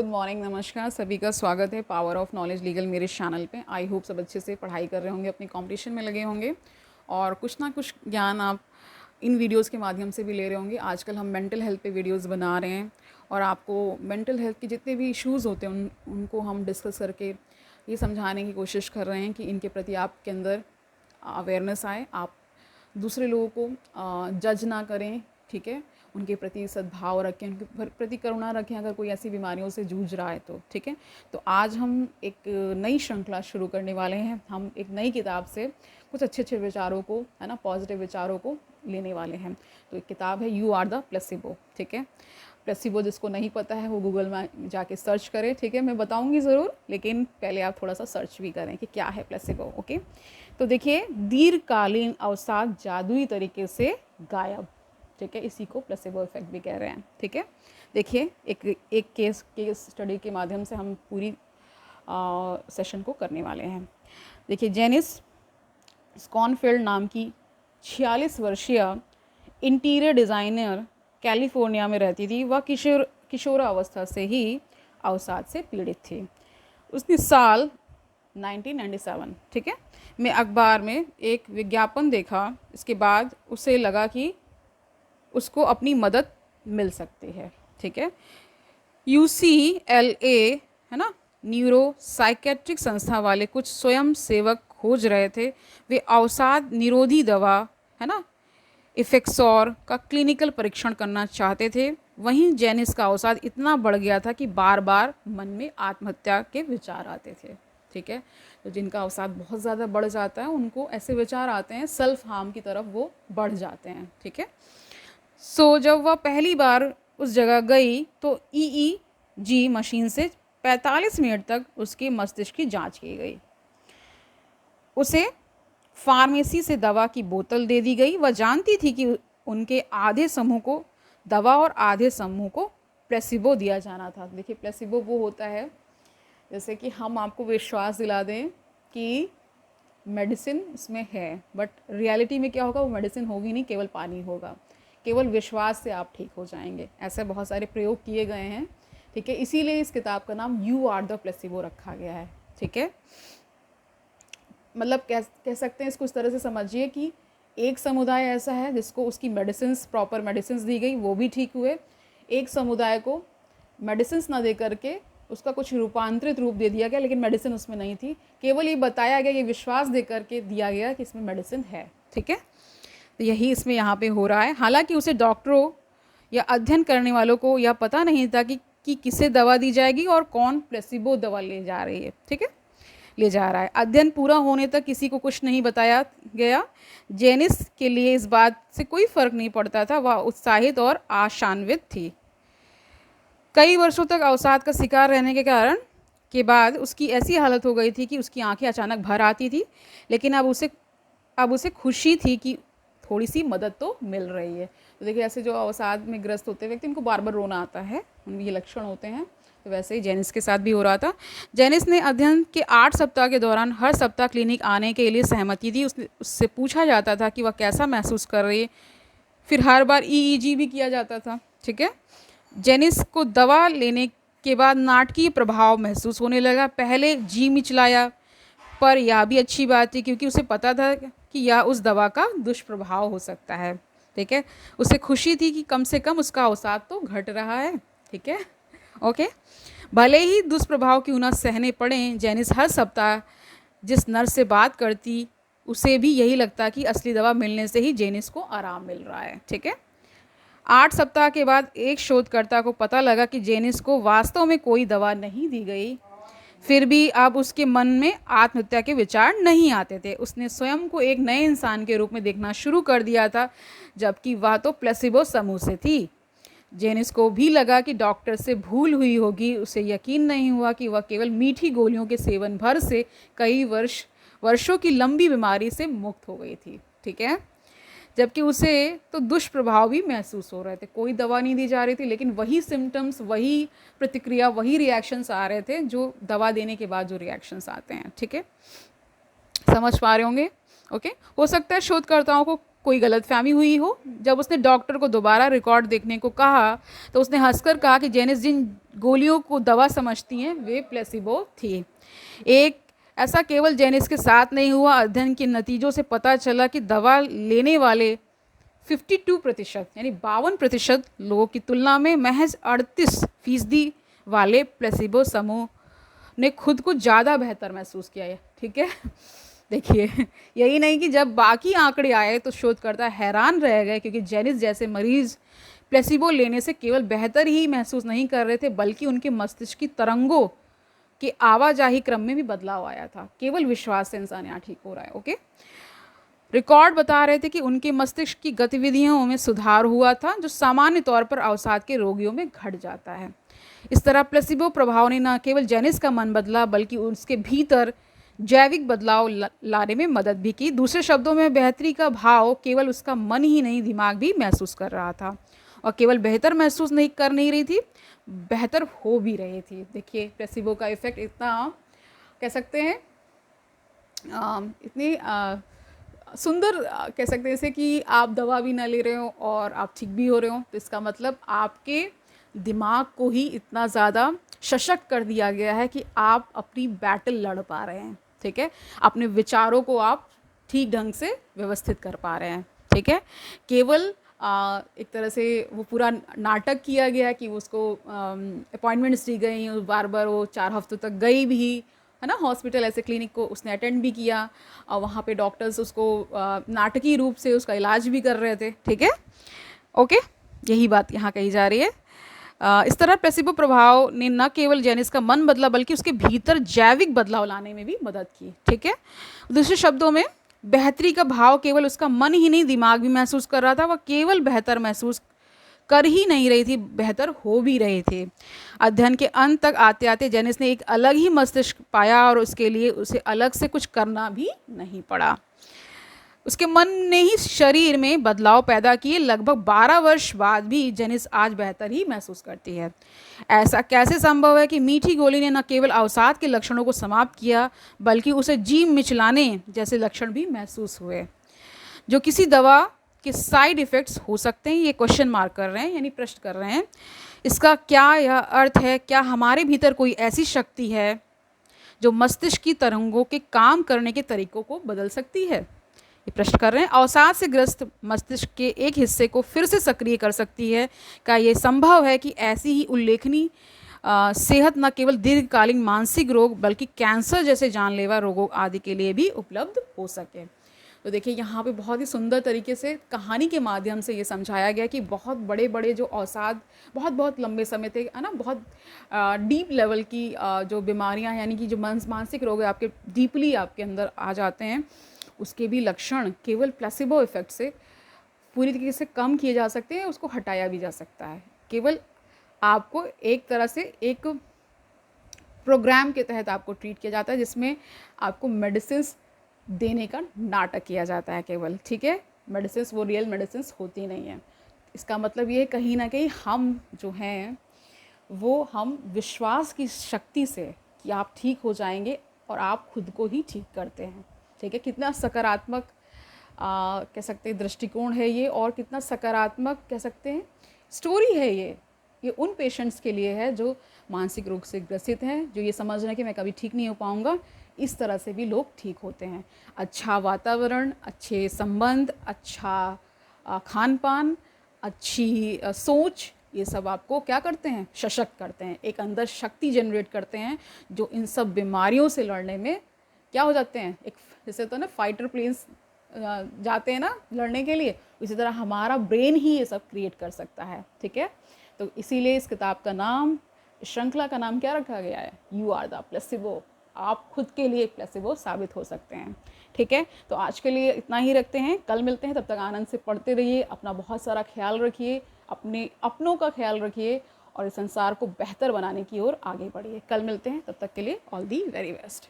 Good morning, नमस्कार। सभी का स्वागत है पावर ऑफ नॉलेज लीगल मेरे चैनल पे। आई होप सब अच्छे से पढ़ाई कर रहे होंगे, अपनी कंपटीशन में लगे होंगे और कुछ ना कुछ ज्ञान आप इन वीडियोस के माध्यम से भी ले रहे होंगे। आजकल हम मेंटल हेल्थ पे वीडियोस बना रहे हैं और आपको मेंटल हेल्थ के जितने भी इश्यूज़ होते हैं उनको हम डिस्कस करके ये समझाने की कोशिश कर रहे हैं कि इनके प्रति आपके अंदर अवेयरनेस आए, आप दूसरे लोगों को जज ना करें, ठीक है, उनके प्रति सद्भाव रखें, उनके प्रति करुणा रखें अगर कोई ऐसी बीमारियों से जूझ रहा है तो, ठीक है। तो आज हम एक नई श्रृंखला शुरू करने वाले हैं। हम एक नई किताब से कुछ अच्छे अच्छे विचारों को, है ना, पॉजिटिव विचारों को लेने वाले हैं। तो एक किताब है यू आर द प्लेसिबो, ठीक है। प्लेसिबो जिसको नहीं पता है वो गूगल में जाके सर्च करें, ठीक है। मैं बताऊंगी ज़रूर, लेकिन पहले आप थोड़ा सा सर्च भी करें कि क्या है प्लेसिबो, ओके। तो देखिए, दीर्घकालीन अवसाद जादुई तरीके से गायब, ठीक है, इसी को प्लेसिबो इफेक्ट भी कह रहे हैं, ठीक है। देखिए, एक केस स्टडी के माध्यम से हम पूरी सेशन को करने वाले हैं। देखिए, जेनिस स्कॉनफील्ड नाम की 46 वर्षीय इंटीरियर डिज़ाइनर कैलिफोर्निया में रहती थी। वह किशोरावस्था से ही अवसाद से पीड़ित थी। उसने साल 1997, ठीक है, में अखबार में एक विज्ञापन देखा। इसके बाद उसे लगा कि उसको अपनी मदद मिल सकती है, ठीक है। UCLA, है ना, न्यूरो साइकेट्रिक संस्था वाले कुछ स्वयं सेवक खोज रहे थे। वे अवसाद निरोधी दवा, है ना, इफेक्सोर का क्लिनिकल परीक्षण करना चाहते थे। वहीं जेनिस का अवसाद इतना बढ़ गया था कि बार बार मन में आत्महत्या के विचार आते थे, ठीक है। तो जिनका अवसाद बहुत ज़्यादा बढ़ जाता है उनको ऐसे विचार आते हैं, सेल्फ हार्म की तरफ वो बढ़ जाते हैं, ठीक है। जब वह पहली बार उस जगह गई तो EEG मशीन से 45 मिनट तक उसके मस्तिष्क की जांच की गई। उसे फार्मेसी से दवा की बोतल दे दी गई। वह जानती थी कि उनके आधे समूह को दवा और आधे समूह को प्लेसिबो दिया जाना था। देखिए, प्लेसिबो वो होता है जैसे कि हम आपको विश्वास दिला दें कि मेडिसिन इसमें है, बट रियलिटी में क्या होगा, वो मेडिसिन होगी नहीं, केवल पानी होगा। केवल विश्वास से आप ठीक हो जाएंगे। ऐसे बहुत सारे प्रयोग किए गए हैं, ठीक है। इसीलिए इस किताब का नाम यू आर द प्लेसिबो रखा गया है, ठीक है। मतलब कह सकते हैं इसको इस तरह से समझिए कि एक समुदाय ऐसा है जिसको उसकी मेडिसिन्स, प्रॉपर मेडिसिन्स दी गई, वो भी ठीक हुए। एक समुदाय को मेडिसिन्स ना दे करके उसका कुछ रूपांतरित रूप दे दिया गया, लेकिन मेडिसिन उसमें नहीं थी। केवल ये बताया गया, ये विश्वास दे करके दिया गया कि इसमें मेडिसिन है, ठीक है। तो यही इसमें यहाँ पे हो रहा है। हालांकि उसे डॉक्टरों या अध्ययन करने वालों को यह पता नहीं था कि किसे दवा दी जाएगी और कौन प्लेसिबो दवा ले जा रही है, ठीक है, ले जा रहा है। अध्ययन पूरा होने तक किसी को कुछ नहीं बताया गया। जेनिस के लिए इस बात से कोई फर्क नहीं पड़ता था। वह उत्साहित और आशान्वित थी। कई वर्षों तक अवसाद का शिकार रहने के कारण के बाद उसकी ऐसी हालत हो गई थी कि उसकी आंखें अचानक भर आती थी। लेकिन अब उसे खुशी थी कि थोड़ी सी मदद तो मिल रही है। तो देखिए, ऐसे जो अवसाद में ग्रस्त होते हैं व्यक्ति, उनको बार बार रोना आता है, उनके ये लक्षण होते हैं। तो वैसे ही जेनिस के साथ भी हो रहा था। जेनिस ने अध्ययन के 8 सप्ताह के दौरान हर सप्ताह क्लिनिक आने के लिए सहमति दी। उससे पूछा जाता था कि वह कैसा महसूस कर रही है। फिर हर बार EEG भी किया जाता था, ठीक है। जेनिस को दवा लेने के बाद नाटकीय प्रभाव महसूस होने लगा। पहले जी मिचलाया, पर यह भी अच्छी बात थी क्योंकि उसे पता था कि यह उस दवा का दुष्प्रभाव हो सकता है, ठीक है। उसे खुशी थी कि कम से कम उसका अवसाद तो घट रहा है, ठीक है, ओके। भले ही दुष्प्रभाव क्यों ना सहने पड़े, जेनिस हर सप्ताह जिस नर्स से बात करती उसे भी यही लगता कि असली दवा मिलने से ही जेनिस को आराम मिल रहा है, ठीक है। 8 सप्ताह के बाद एक शोधकर्ता को पता लगा कि जेनिस को वास्तव में कोई दवा नहीं दी गई। फिर भी अब उसके मन में आत्महत्या के विचार नहीं आते थे। उसने स्वयं को एक नए इंसान के रूप में देखना शुरू कर दिया था, जबकि वह तो प्लेसिबो समूह से थी। जेनिस को भी लगा कि डॉक्टर से भूल हुई होगी। उसे यकीन नहीं हुआ कि वह केवल मीठी गोलियों के सेवन भर से कई वर्षों की लंबी बीमारी से मुक्त हो गई थी, ठीक है। जबकि उसे तो दुष्प्रभाव भी महसूस हो रहे थे। कोई दवा नहीं दी जा रही थी, लेकिन वही सिम्टम्स, वही प्रतिक्रिया, वही रिएक्शंस आ रहे थे जो दवा देने के बाद जो रिएक्शंस आते हैं, ठीक है। समझ पा रहे होंगे, ओके। हो सकता है शोधकर्ताओं को कोई गलतफहमी हुई हो। जब उसने डॉक्टर को दोबारा रिकॉर्ड देखने को कहा तो उसने हंसकर कहा कि जेनिस जिन गोलियों को दवा समझती हैं वे प्लेसिबो थी। एक ऐसा केवल जेनिस के साथ नहीं हुआ। अध्ययन के नतीजों से पता चला कि दवा लेने वाले 52% यानी 52% लोगों की तुलना में महज 38% वाले प्लेसिबो समूह ने खुद को ज़्यादा बेहतर महसूस किया है। ठीक है, देखिए यही नहीं कि जब बाकी आंकड़े आए तो शोधकर्ता हैरान रह गए, क्योंकि जेनिस जैसे मरीज प्लेसिबो लेने से केवल बेहतर ही महसूस नहीं कर रहे थे, बल्कि उनके मस्तिष्क की तरंगों के आवाजाही क्रम में भी बदलाव आया था। केवल विश्वास से इंसान यहाँ ठीक हो रहा है। ओके, रिकॉर्ड बता रहे थे कि उनके मस्तिष्क की गतिविधियों में सुधार हुआ था, जो सामान्य तौर पर अवसाद के रोगियों में घट जाता है। इस तरह प्लेसिबो प्रभाव ने न केवल जेनिस का मन बदला, बल्कि उसके भीतर जैविक बदलाव लाने में मदद भी की। दूसरे शब्दों में बेहतरी का भाव केवल उसका मन ही नहीं, दिमाग भी महसूस कर रहा था, और केवल बेहतर महसूस नहीं कर नहीं रही थी, बेहतर हो भी रही थी। देखिए प्लेसिबो का इफ़ेक्ट इतना कह सकते हैं इतनी सुंदर कह सकते हैं, जैसे कि आप दवा भी ना ले रहे हो और आप ठीक भी हो रहे हो, तो इसका मतलब आपके दिमाग को ही इतना ज़्यादा सशक्त कर दिया गया है कि आप अपनी बैटल लड़ पा रहे हैं। ठीक है, अपने विचारों को आप ठीक ढंग से व्यवस्थित कर पा रहे हैं। ठीक है, केवल एक तरह से वो पूरा नाटक किया गया कि उसको अपॉइंटमेंट्स दी गई, बार बार वो 4 हफ्तों तक गई भी, है ना, हॉस्पिटल ऐसे क्लिनिक को उसने अटेंड भी किया, और वहाँ पे डॉक्टर्स उसको नाटकीय रूप से उसका इलाज भी कर रहे थे। ठीक है, ओके, यही बात यहाँ कही जा रही है। इस तरह प्लेसिबो प्रभाव ने न केवल जेनिस का मन बदला, बल्कि उसके भीतर जैविक बदलाव लाने में भी मदद की। ठीक है, दूसरे शब्दों में बेहतरी का भाव केवल उसका मन ही नहीं, दिमाग भी महसूस कर रहा था। वह केवल बेहतर महसूस कर ही नहीं रही थी, बेहतर हो भी रहे थे। अध्ययन के अंत तक आते आते जेनिस ने एक अलग ही मस्तिष्क पाया, और उसके लिए उसे अलग से कुछ करना भी नहीं पड़ा। उसके मन ने ही शरीर में बदलाव पैदा किए। लगभग 12 वर्ष बाद भी जेनिस आज बेहतर ही महसूस करती है। ऐसा कैसे संभव है कि मीठी गोली ने न केवल अवसाद के लक्षणों को समाप्त किया, बल्कि उसे जी मिचलाने जैसे लक्षण भी महसूस हुए, जो किसी दवा के साइड इफ़ेक्ट्स हो सकते हैं। ये क्वेश्चन मार्क कर रहे हैं, यानी प्रश्न कर रहे हैं। इसका क्या यह अर्थ है, क्या हमारे भीतर कोई ऐसी शक्ति है जो मस्तिष्क की तरंगों के काम करने के तरीकों को बदल सकती है? ये प्रश्न कर रहे हैं। अवसाद से ग्रस्त मस्तिष्क के एक हिस्से को फिर से सक्रिय कर सकती है। क्या ये संभव है कि ऐसी ही उल्लेखनीय सेहत न केवल दीर्घकालीन मानसिक रोग, बल्कि कैंसर जैसे जानलेवा रोगों आदि के लिए भी उपलब्ध हो सके? तो देखिए यहाँ पे बहुत ही सुंदर तरीके से कहानी के माध्यम से ये समझाया गया कि बहुत बड़े बड़े जो अवसाद बहुत बहुत लंबे समय थे, है ना, बहुत डीप लेवल की जो बीमारियाँ, यानी कि जो मानसिक रोग है आपके डीपली आपके अंदर आ जाते हैं, उसके भी लक्षण केवल प्लेसिबो इफेक्ट से पूरी तरीके से कम किए जा सकते हैं, उसको हटाया भी जा सकता है। केवल आपको एक तरह से एक प्रोग्राम के तहत आपको ट्रीट किया जाता है, जिसमें आपको मेडिसिन देने का नाटक किया जाता है केवल। ठीक है, मेडिसिन वो रियल मेडिसिन होती नहीं है। इसका मतलब ये कहीं ना कहीं हम जो हैं वो हम विश्वास की शक्ति से कि आप ठीक हो जाएंगे, और आप खुद को ही ठीक करते हैं। ठीक है, कितना सकारात्मक कह सकते हैं दृष्टिकोण है ये, और कितना सकारात्मक कह सकते हैं स्टोरी है ये उन पेशेंट्स के लिए है जो मानसिक रोग से ग्रसित हैं, जो ये समझ रहे हैं कि मैं कभी ठीक नहीं हो पाऊँगा। इस तरह से भी लोग ठीक होते हैं। अच्छा वातावरण, अच्छे संबंध, अच्छा खान पान, अच्छी सोच, ये सब आपको क्या करते हैं, सशक्त करते हैं, एक अंदर शक्ति जनरेट करते हैं, जो इन सब बीमारियों से लड़ने में क्या हो जाते हैं, एक जैसे तो ना फाइटर प्लेन्स जाते हैं ना लड़ने के लिए, इसी तरह हमारा ब्रेन ही ये सब क्रिएट कर सकता है। ठीक है, तो इसीलिए इस किताब का नाम, इस श्रृंखला का नाम क्या रखा गया है, यू आर द प्लेसिबो। आप खुद के लिए प्लेसिबो साबित हो सकते हैं। ठीक है, तो आज के लिए इतना ही रखते हैं, कल मिलते हैं। तब तक आनंद से पढ़ते रहिए, अपना बहुत सारा ख्याल रखिए, अपनों का ख्याल रखिए, और इस संसार को बेहतर बनाने की ओर आगे बढ़िए। कल मिलते हैं, तब तक के लिए ऑल दी वेरी बेस्ट।